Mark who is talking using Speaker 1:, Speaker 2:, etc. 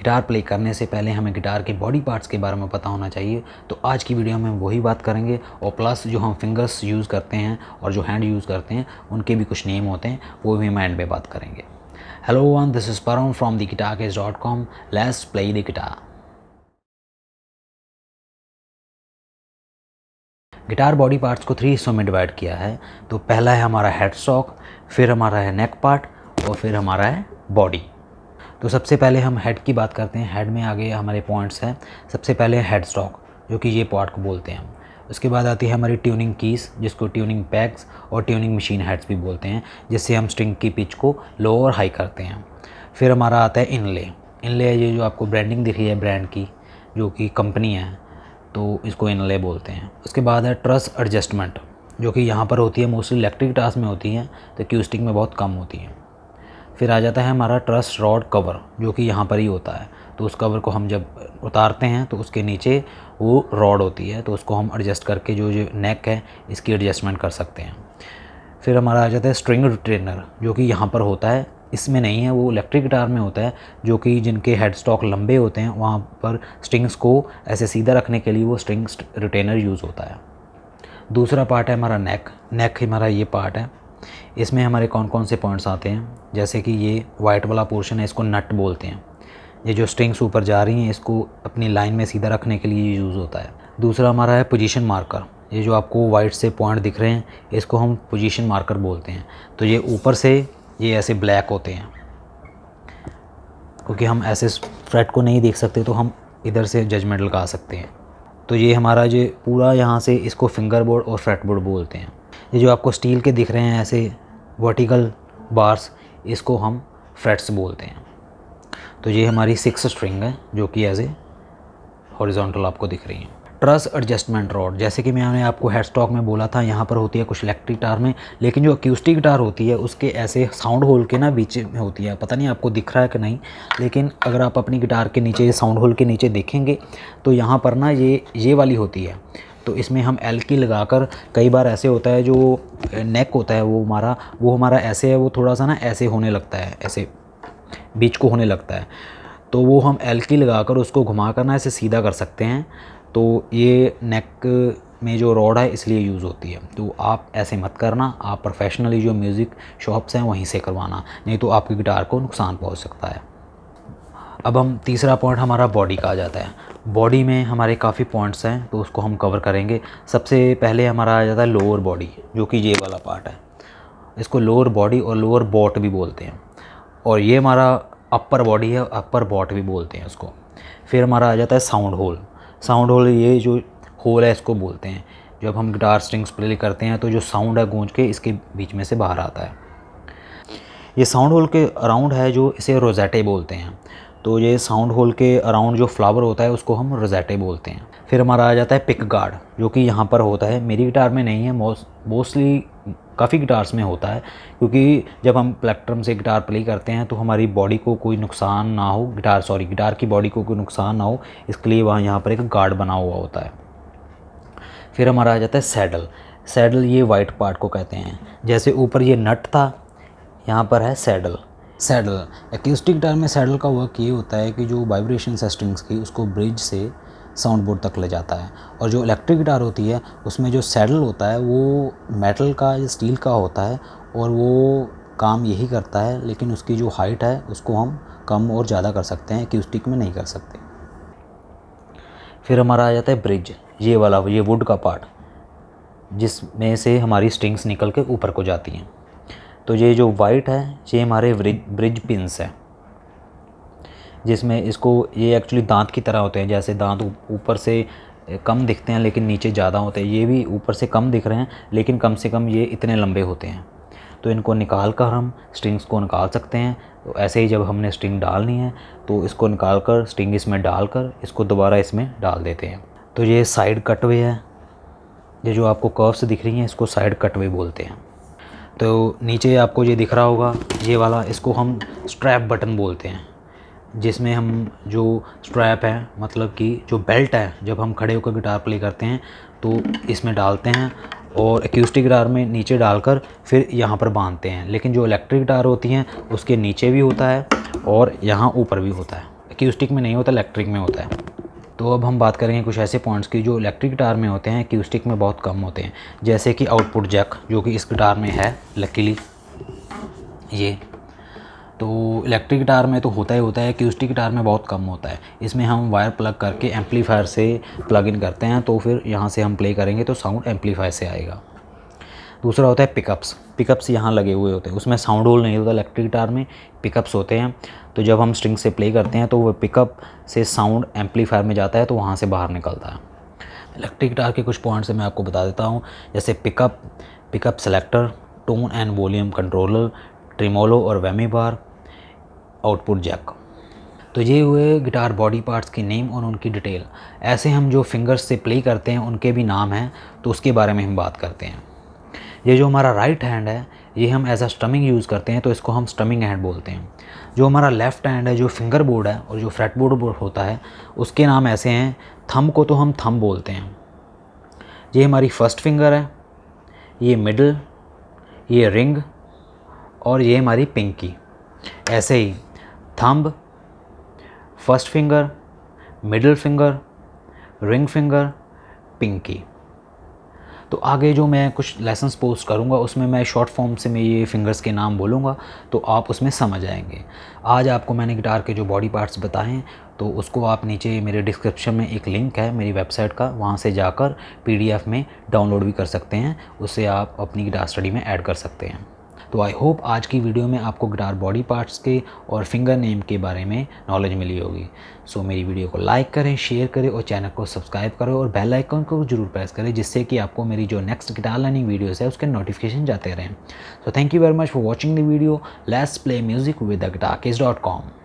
Speaker 1: Guitar play करने से पहले हमें गिटार के बॉडी पार्ट्स के बारे में पता होना चाहिए। तो आज की वीडियो में हम वही बात करेंगे और प्लस जो हम फिंगर्स यूज़ करते हैं और जो हैंड यूज़ करते हैं उनके भी कुछ नेम होते हैं, वो भी हम एंड में बात करेंगे। हेलो वन, दिस इज़ परम from the guitarcase.com। Let's play the guitar. Guitar body parts को 3 हिस्सों में डिवाइड किया है। तो पहला है हमारा हेड स्टॉक, फिर हमारा है नेक पार्ट और फिर हमारा है बॉडी। तो सबसे पहले हम हेड की बात करते हैं। हेड में आगे हमारे पॉइंट्स हैं। सबसे पहले हेड स्टॉक, जो कि ये पार्ट को बोलते हैं। उसके बाद आती है हमारी ट्यूनिंग कीज़, जिसको ट्यूनिंग पैक्स और ट्यूनिंग मशीन हेड्स भी बोलते हैं, जिससे हम स्ट्रिंग की पिच को लो और हाई करते हैं। फिर हमारा आता है इनले। इनले ये जो आपको ब्रांडिंग दिख रही है ब्रांड की, जो कि कंपनी है, तो इसको इनले बोलते हैं। उसके बाद है ट्रस एडजस्टमेंट, जो कि यहाँ पर होती है मोस्टली इलेक्ट्रिक गिटार्स में होती हैं, तो एक्यूस्टिक में बहुत कम होती हैं। फिर आ जाता है हमारा ट्रस रॉड कवर, जो कि यहाँ पर ही होता है। तो उस कवर को हम जब उतारते हैं तो उसके नीचे वो रॉड होती है, तो उसको हम एडजस्ट करके जो नेक है इसकी एडजस्टमेंट कर सकते हैं। फिर हमारा आ जाता है स्ट्रिंग रिटेनर, जो कि यहाँ पर होता है, इसमें नहीं है, वो इलेक्ट्रिक गिटार में होता है, जो कि जिनके हेड स्टॉक लंबे होते हैं वहाँ पर स्ट्रिंग्स को ऐसे सीधा रखने के लिए वो स्ट्रिंग रिटेनर यूज़ होता है। दूसरा पार्ट है हमारा नेक हमारा ये पार्ट है। इसमें हमारे कौन कौन से पॉइंट्स आते हैं, जैसे कि ये वाइट वाला पोर्शन है, इसको नट बोलते हैं। ये जो स्ट्रिंग्स ऊपर जा रही हैं इसको अपनी लाइन में सीधा रखने के लिए यूज़ होता है। दूसरा हमारा है पोजीशन मार्कर। ये जो आपको वाइट से पॉइंट दिख रहे हैं इसको हम पोजीशन मार्कर बोलते हैं। तो ये ऊपर से ये ऐसे ब्लैक होते हैं, क्योंकि हम ऐसे फ्रेट को नहीं देख सकते तो हम इधर से जजमेंट लगा सकते हैं। तो ये हमारा जो पूरा यहाँ से इसको फिंगर बोर्ड और फ्रेट बोर्ड बोलते हैं। ये जो आपको स्टील के दिख रहे हैं ऐसे वर्टिकल बार्स, इसको हम फ्रेट्स बोलते हैं। तो ये हमारी 6 स्ट्रिंग है, जो कि ऐसे हॉरिजॉन्टल आपको दिख रही हैं। ट्रस एडजस्टमेंट रॉड, जैसे कि मैंने आपको हेड स्टॉक में बोला था, यहाँ पर होती है कुछ इलेक्ट्रिक गिटार में, लेकिन जो एक्यूस्टिक गिटार होती है उसके ऐसे साउंड होल के ना बीच में होती है। पता नहीं आपको दिख रहा है कि नहीं, लेकिन अगर आप अपनी गिटार के नीचे साउंड होल के नीचे देखेंगे तो यहाँ पर ना ये वाली होती है। तो इसमें हम एल की लगाकर, कई बार ऐसे होता है जो नेक होता है वो हमारा ऐसे है, वो थोड़ा सा ना ऐसे होने लगता है, ऐसे बीच को होने लगता है। तो वो हम एल की लगाकर उसको घुमा कर ना ऐसे सीधा कर सकते हैं। तो ये नेक में जो रॉड है इसलिए यूज़ होती है। तो आप ऐसे मत करना, आप प्रोफेशनली जो म्यूज़िक शॉप्स हैं वहीं से करवाना, नहीं तो आपकी गिटार को नुकसान पहुंच सकता है। अब हम तीसरा पॉइंट हमारा बॉडी का आ जाता है। बॉडी में हमारे काफ़ी पॉइंट्स हैं, तो उसको हम कवर करेंगे। सबसे पहले हमारा आ जाता है लोअर बॉडी, जो कि ये वाला पार्ट है। इसको लोअर बॉडी और लोअर बॉट भी बोलते हैं। और ये हमारा अपर बॉडी है, अपर बॉट भी बोलते हैं उसको। फिर हमारा आ जाता है साउंड होल। साउंड होल, ये जो होल है इसको बोलते हैं। जब हम गिटार स्ट्रिंग्स प्ले करते हैं तो जो साउंड है गूंज के इसके बीच में से बाहर आता है। ये साउंड होल के अराउंड है, जो इसे रोज़ेटे बोलते हैं। तो ये साउंड होल के अराउंड जो फ्लावर होता है उसको हम रोज़ेटे बोलते हैं। फिर हमारा आ जाता है पिक गार्ड, जो कि यहाँ पर होता है। मेरी गिटार में नहीं है, मोस्टली काफ़ी गिटार्स में होता है, क्योंकि जब हम प्लेक्ट्रम से गिटार प्ले करते हैं तो हमारी बॉडी को कोई नुकसान ना हो, गिटार की बॉडी को कोई नुकसान ना हो, इसके लिए वहाँ यहाँ पर एक गार्ड बना हुआ होता है। फिर हमारा आ जाता है सैडल। सैडल ये वाइट पार्ट को कहते हैं। जैसे ऊपर ये नट था, यहाँ पर है सैडल। एक्यूस्टिक गिटार में सैडल का वर्क ये होता है कि जो वाइब्रेशन है स्ट्रिंग्स की उसको ब्रिज से साउंड बोर्ड तक ले जाता है। और जो इलेक्ट्रिक गिटार होती है उसमें जो सैडल होता है वो मेटल का या स्टील का होता है, और वो काम यही करता है, लेकिन उसकी जो हाइट है उसको हम कम और ज़्यादा कर सकते हैं, एक्यूस्टिक में नहीं कर सकते। फिर हमारा आ जाता है ब्रिज, ये वाला, ये वुड का पार्ट, जिसमें से हमारी स्ट्रिंग्स निकल के ऊपर को जाती हैं। तो ये जो वाइट है ये हमारे ब्रिज पिंस है, जिसमें इसको, ये एक्चुअली दांत की तरह होते हैं। जैसे दांत ऊपर से कम दिखते हैं लेकिन नीचे ज़्यादा होते हैं, ये भी ऊपर से कम दिख रहे हैं लेकिन कम से कम ये इतने लंबे होते हैं। तो इनको निकाल कर हम स्ट्रिंग्स को निकाल सकते हैं। तो ऐसे ही जब हमने स्ट्रिंग डालनी है तो इसको निकाल कर स्ट्रिंग इसमें डालकर इसको दोबारा इसमें डाल देते हैं। तो ये साइड कटवे है, ये जो आपको कर्व्स दिख रही हैं इसको साइड कटवे बोलते हैं। तो नीचे आपको ये दिख रहा होगा ये वाला, इसको हम स्ट्रैप बटन बोलते हैं, जिसमें हम जो स्ट्रैप है, मतलब कि जो बेल्ट है, जब हम खड़े होकर गिटार प्ले करते हैं तो इसमें डालते हैं और एक्यूस्टिक गिटार में नीचे डालकर फिर यहाँ पर बांधते हैं। लेकिन जो इलेक्ट्रिक गिटार होती हैं उसके नीचे भी होता है और यहाँ ऊपर भी होता है। एक्यूस्टिक में नहीं होता, इलेक्ट्रिक में होता है। तो अब हम बात करेंगे कुछ ऐसे पॉइंट्स की जो इलेक्ट्रिक गिटार में होते हैं, एक्यूस्टिक में बहुत कम होते हैं। जैसे कि आउटपुट जैक, जो कि इस गिटार में है लकीली ये। तो इलेक्ट्रिक गिटार में तो होता ही होता है, एक्यूस्टिक गिटार में बहुत कम होता है। इसमें हम वायर प्लग करके एम्पलीफायर से प्लग इन करते हैं, तो फिर यहाँ से हम प्ले करेंगे तो साउंड एम्पलीफायर से आएगा। दूसरा होता है पिकअप्स। पिकअप्स यहाँ लगे हुए होते हैं, उसमें साउंड होल नहीं होता इलेक्ट्रिक गिटार में, पिकअप्स होते हैं। तो जब हम स्ट्रिंग से प्ले करते हैं तो वो पिकअप से साउंड एम्पलीफायर में जाता है, तो वहाँ से बाहर निकलता है। इलेक्ट्रिक गिटार के कुछ पॉइंट्स से मैं आपको बता देता हूँ, जैसे pickup selector, tone and volume controller, tremolo और वेमी बार, आउटपुट जैक। तो ये हुए गिटार बॉडी पार्ट्स की नेम और उनकी डिटेल। ऐसे हम जो फिंगर्स से प्ले करते हैं उनके भी नाम हैं, तो उसके बारे में हम बात करते हैं। ये जो हमारा राइट हैंड है, ये हम एज अ स्ट्रमिंग यूज़ करते हैं, तो इसको हम स्ट्रमिंग हैंड बोलते हैं। जो हमारा लेफ़्ट हैंड है, जो फिंगर बोर्ड है और जो फ्रेट बोर्ड होता है, उसके नाम ऐसे हैं। थंब को तो हम थंब बोलते हैं। ये हमारी फर्स्ट फिंगर है, ये मिडल, ये रिंग और ये हमारी पिंकी। ऐसे ही thumb, first finger, middle finger, ring finger, pinky. तो आगे जो मैं कुछ लेसन्स पोस्ट करूँगा उसमें मैं शॉर्ट फॉर्म से मैं ये फिंगर्स के नाम बोलूँगा, तो आप उसमें समझ आएंगे। आज आपको मैंने गिटार के जो बॉडी पार्ट्स बताए हैं, तो उसको आप नीचे मेरे डिस्क्रिप्शन में एक लिंक है मेरी वेबसाइट का, वहाँ से जाकर PDF में डाउनलोड भी कर सकते हैं। उससे आप अपनी गिटार स्टडी में ऐड कर सकते हैं। तो आई होप आज की वीडियो में आपको गिटार बॉडी पार्ट्स के और फिंगर नेम के बारे में नॉलेज मिली होगी। सो मेरी वीडियो को लाइक करें, शेयर करें और चैनल को सब्सक्राइब करें और बेल आइकन को जरूर प्रेस करें, जिससे कि आपको मेरी जो नेक्स्ट गिटार लर्निंग वीडियोस है उसके नोटिफिकेशन जाते रहें। So thank you very much for watching the video. Let's play music with the guitarcase.com।